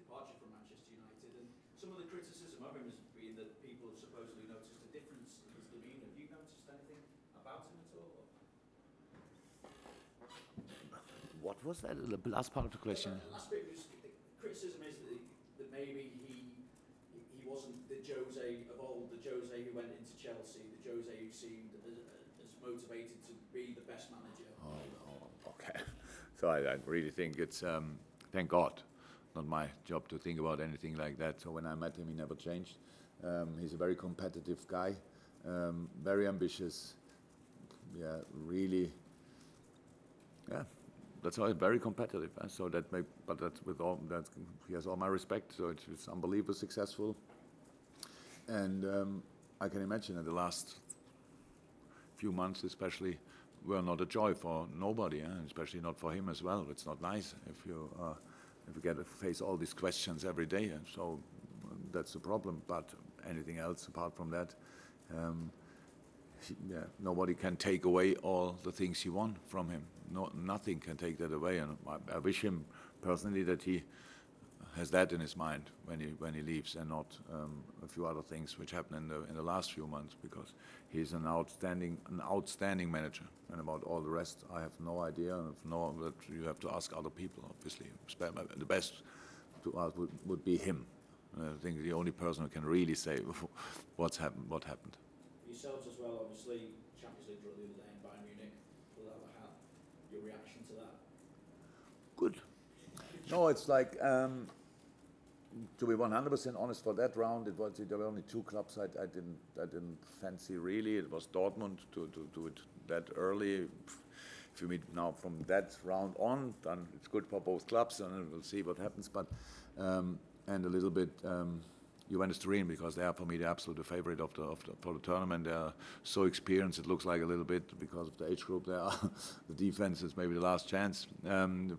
departure from Manchester United, and some of the criticism of him has been that people have supposedly noticed a difference in his demeanour. Have you noticed anything about him at all? What was that? The last part of the question. The last bit was the criticism is that maybe he wasn't the Jose of old, the Jose who went into Chelsea, the Jose who seemed as motivated to be the best manager. Oh, okay. So I really think it's, thank God, not my job to think about anything like that. So when I met him, he never changed. He's a very competitive guy, very ambitious. Yeah, really. Yeah, that's why very competitive. So that, but that's with all that, he has all my respect. So it's unbelievably successful. And I can imagine that the last few months, especially, were not a joy for nobody, especially not for him as well. It's not nice if you get to face all these questions every day. So that's the problem. But anything else apart from that, nobody can take away all the things he won from him. Nothing can take that away. And I wish him personally that he has that in his mind when he leaves, and not a few other things which happened in the last few months, because he's an outstanding manager. And about all the rest, I have no idea. That you have to ask other people. Obviously, the best to ask would be him. I think the only person who can really say what happened. Yourselves as well, obviously, Champions League draw the other day in Bayern Munich. Will that have your reaction to that? Good. No, it's like, to be 100% honest, for that round, there were only two clubs I didn't fancy really. It was Dortmund to do it that early. If you meet now from that round on, then it's good for both clubs, and we'll see what happens. But and a little bit Juventus Turin, because they are for me the absolute favorite for the tournament. They are so experienced. It looks like a little bit because of the age group they are. The defense is maybe the last chance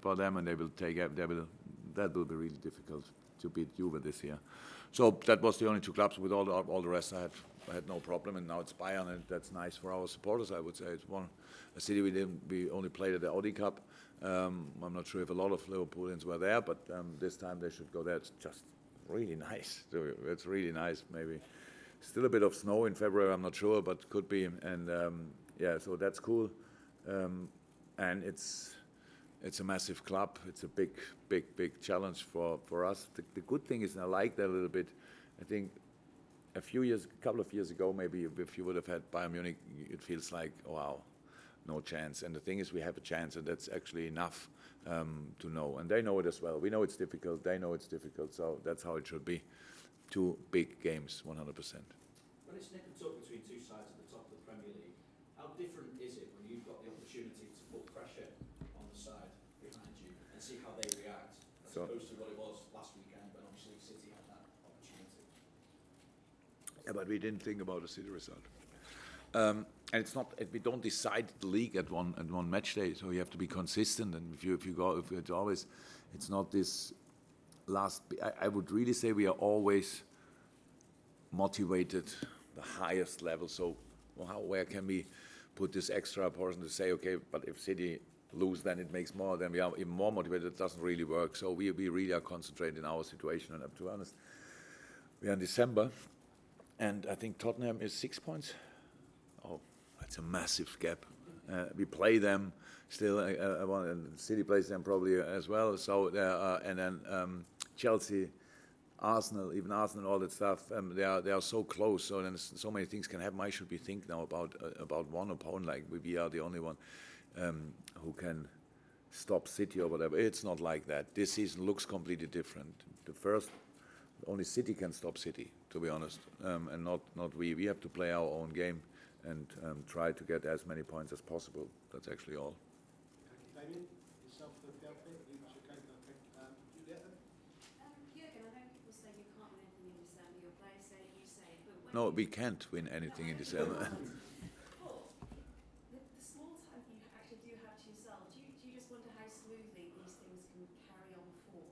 for them, and that will be really difficult to beat Juve this year. So that was the only two clubs. With all the rest, I had no problem. And now it's Bayern, and that's nice for our supporters. I would say it's a city we only played at the Audi Cup. I'm not sure if a lot of Liverpoolians were there, but this time they should go there. It's just really nice. It's really nice. Maybe still a bit of snow in February, I'm not sure, but could be. And yeah, so that's cool. And it's a massive club. It's a big challenge for us. The good thing is, and I like that a little bit, I think a couple of years ago, maybe if you would have had Bayern Munich, it feels like, oh, wow, no chance. And the thing is, we have a chance, and that's actually enough to know. And they know it as well. We know it's difficult. They know it's difficult. So that's how it should be. Two big games, 100%. When it's nip and tuck between two sides at the top of the Premier League, how different is it when you've got the opportunity to put pressure on the side behind you and see how they react, as opposed to what it was last weekend when obviously City had that opportunity? Yeah, but we didn't think about the City result. And it's not. We don't decide the league at one match day, so you have to be consistent. And if it's always, it's not this last. I would really say we are always motivated, the highest level. So, where can we put this extra portion to say, okay, but if City lose, then it makes more. Then we are even more motivated. It doesn't really work. So we really are concentrated in our situation. And to be honest, we are in December, and I think Tottenham is 6 points. Oh, that's a massive gap. We play them still, and City plays them probably as well. So and then Chelsea, Arsenal, even Arsenal, all that stuff. They are so close. So then so many things can happen. I should be thinking now about one opponent. Like we are the only one who can stop City or whatever. It's not like that. This season looks completely different. Only City can stop City, to be honest, and not we. We have to play our own game and try to get as many points as possible. That's actually all. Thank you, Damien. Yourself, the Delphi, you should go to Julieta. Jurgen, I know people say you can't win anything in December. Your players say it, you say it. But No, we can't win anything in December. But the small time you actually do have to yourself, do you just wonder how smoothly these things can carry on for?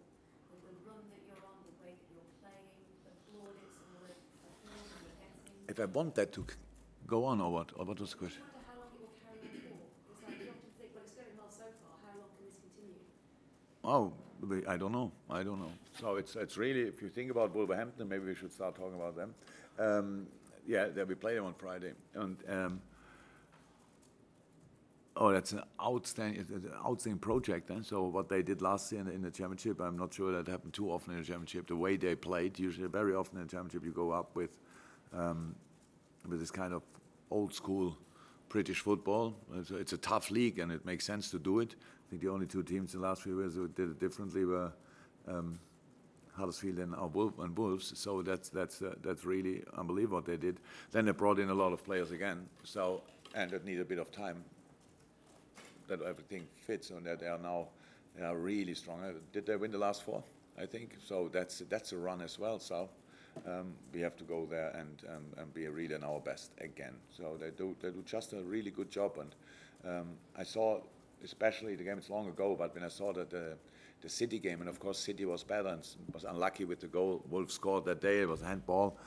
The run that you're on, the way that you're playing, the plaudits and the applause you're getting. If I want that to go on, or what? Or what was the question? I wonder how long it will carry on for. It's like you often think, well, it's going well so far. How long can this continue? Oh, I don't know. So it's really, if you think about Wolverhampton, maybe we should start talking about them. We play them on Friday, and that's an outstanding project. So what they did last year in the championship, I'm not sure that happened too often in the championship. The way they played, usually very often in the championship, you go up with this kind of old school British football. It's a tough league, and it makes sense to do it. I think the only two teams in the last few years who did it differently were Huddersfield and Wolves. So that's really unbelievable what they did. Then they brought in a lot of players again. And it needed a bit of time that everything fits, and that they are really strong. Did they win the last 4? I think so. That's a run as well. So we have to go there and be really in our best again. So they do just a really good job. And I saw, especially the game, it's long ago, but when I saw that the City game, and of course City was better and was unlucky with the goal Wolves scored that day. It was a handball.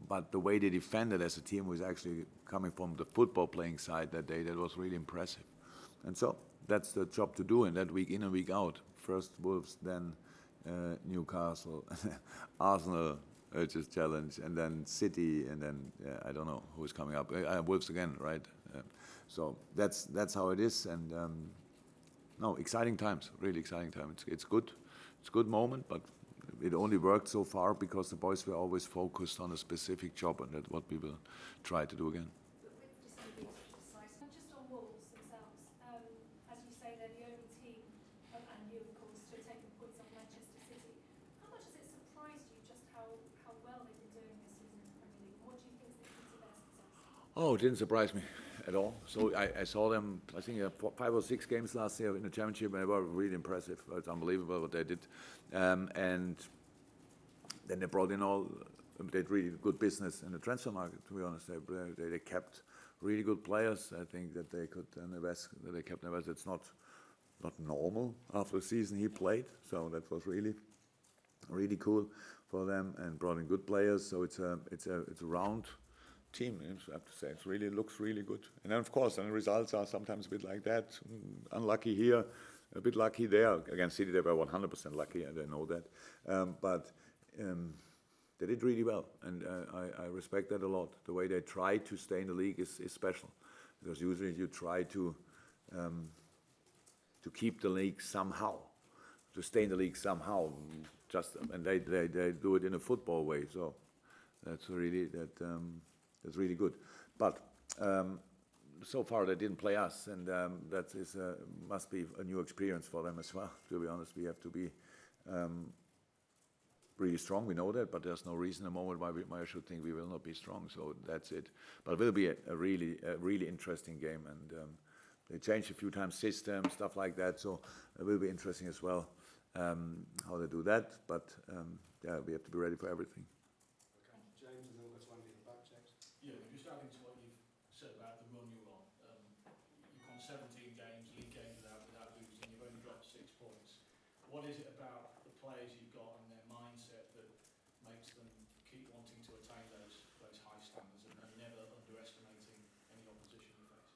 But the way they defended as a team was actually coming from the football playing side that day. That was really impressive. And so that's the job to do, and that week in and week out. First Wolves, then Newcastle, Arsenal, just challenge, and then City, and then I don't know who's coming up. Wolves again, right? So that's how it is, and exciting times, really exciting time. It's good, it's a good moment, but it only worked so far because the boys were always focused on a specific job, and that's what we will try to do again. But with just being decisive, just on Wolves themselves, as you say, they're the only team, and you of course, to have taken points off Manchester City. How much has it surprised you just how well they've been doing this season in the Premier League? What do you think is the key to their success? Oh, it didn't surprise me at all. So I saw them, I think 5 or 6 games last year in the championship, and they were really impressive. It's unbelievable what they did. And then they brought in they did really good business in the transfer market, to be honest. They kept really good players. I think that they could invest, that they kept invest. It's not normal after the season he played. So that was really cool for them, and brought in good players. So it's a round team, I have to say. It looks really good. And then of course, the results are sometimes a bit like that. Unlucky here, a bit lucky there. Against City, they were 100% lucky, and I know that. But they did really well, and I respect that a lot. The way they try to stay in the league is special, because usually you try to keep the league somehow, to stay in the league somehow. And they do it in a football way. So that's really good. But so far they didn't play us, and that must be a new experience for them as well. To be honest, we have to be really strong. We know that, but there's no reason at the moment why I should think we will not be strong. So that's it. But it will be a really interesting game, and they changed a few times system, stuff like that. So it will be interesting as well how they do that. But we have to be ready for everything. James, and then we'll go to Andy at the back, James. Yeah, just adding to what you've said about the run you're on. You've won 17 games, league games without losing. You've only dropped 6 points. What is it about the players you've got and their mindset that makes them keep wanting to attain those high standards and never underestimating any opposition you face?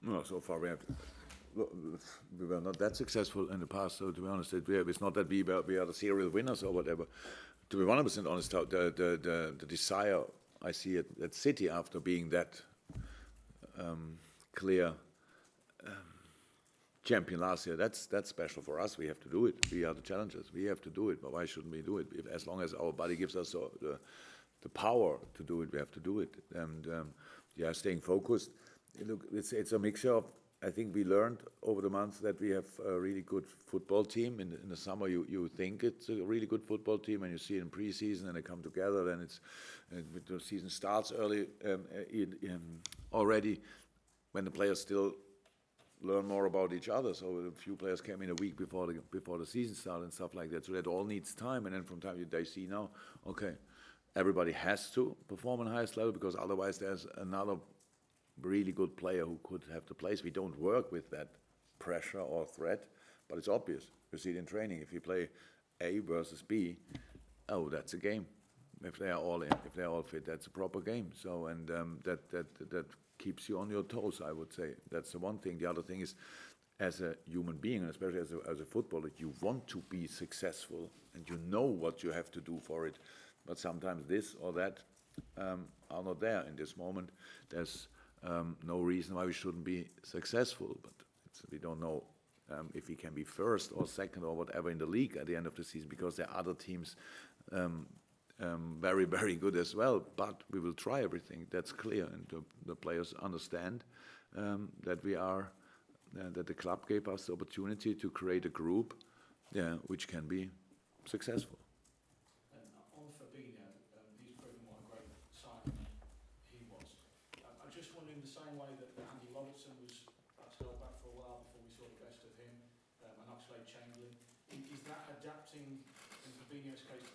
Well, so far we were not that successful in the past. So to be honest, it's not that we are the serial winners or whatever. To be 100% honest, the desire I see at City after being that clear champion last year, that's special for us. We have to do it. We are the challengers. We have to do it. But why shouldn't we do it? As long as our body gives us the power to do it, we have to do it. And staying focused. Look, it's a mixture of. I think we learned over the months that we have a really good football team. In the summer, you think it's a really good football team, and you see it in pre-season, and they come together. Then the season starts early already, when the players still learn more about each other. So a few players came in a week before the season started and stuff like that. So that all needs time, and then from time they see now, okay, everybody has to perform on the highest level, because otherwise there's another really good player who could have the place. We don't work with that pressure or threat, but it's obvious. You see it in training. If you play A versus B, that's a game. If they are all in, if they are all fit, that's a proper game. So, and that keeps you on your toes, I would say. That's the one thing. The other thing is, as a human being, and especially as a footballer, you want to be successful and you know what you have to do for it. But sometimes this or that are not there in this moment. There's no reason why we shouldn't be successful, but we don't know if we can be first or second or whatever in the league at the end of the season, because there are other teams very, very good as well. But we will try everything, that's clear, and the players understand that we are that the club gave us the opportunity to create a group, which can be successful. And on Fabinho, he's proven what a great signing he was. I'm just wondering, the same way that Andy Robertson was perhaps held back for a while before we saw the best of him, and Oxlade-Chamberlain, is that adapting in Fabinho's case